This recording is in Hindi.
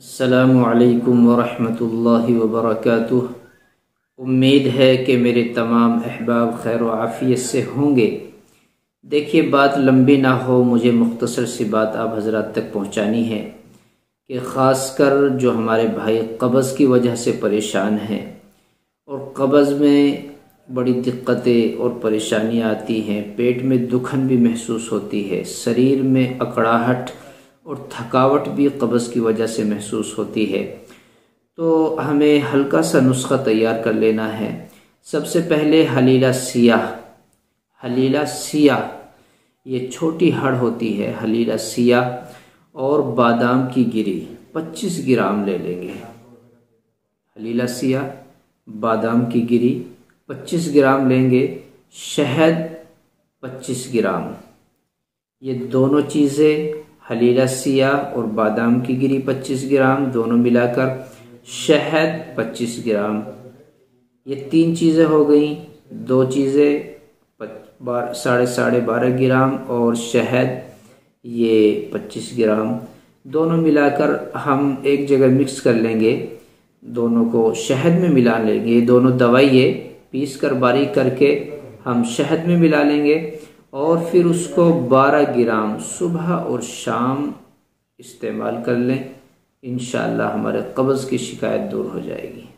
अस्सलामु अलैकुम वरहमतुल्लाहि वबरकातुह। उम्मीद है कि मेरे तमाम अहबाब खैर व आफ़ियत से होंगे। देखिए, बात लंबी ना हो, मुझे मुख्तसर सी बात आप हज़रात तक पहुंचानी है कि ख़ासकर जो हमारे भाई कब्ज़ की वजह से परेशान हैं और कब्ज़ में बड़ी दिक्कतें और परेशानियाँ आती हैं, पेट में दुखन भी महसूस होती है, शरीर में अकड़ाहट और थकावट भी कब्ज़ की वजह से महसूस होती है, तो हमें हल्का सा नुस्खा तैयार कर लेना है। सबसे पहले हलीला सिया ये छोटी हड़ होती है, हलीला सिया और बादाम की गिरी 25 ग्राम ले लेंगे। हलीला सिया, बादाम की गिरी 25 ग्राम लेंगे, शहद 25 ग्राम। ये दोनों चीज़ें, हलीला सिया और बादाम की गिरी 25 ग्राम, दोनों मिलाकर शहद 25 ग्राम, ये 3 चीज़ें हो गई। 2 चीज़ें 12.5 ग्राम और शहद ये 25 ग्राम, दोनों मिलाकर हम एक जगह मिक्स कर लेंगे। दोनों को शहद में मिला लेंगे। दोनों दवाइयाँ पीस कर बारीक करके हम शहद में मिला लेंगे और फिर उसको 12 ग्राम सुबह और शाम इस्तेमाल कर लें। इंशाअल्लाह हमारे कब्ज़ की शिकायत दूर हो जाएगी।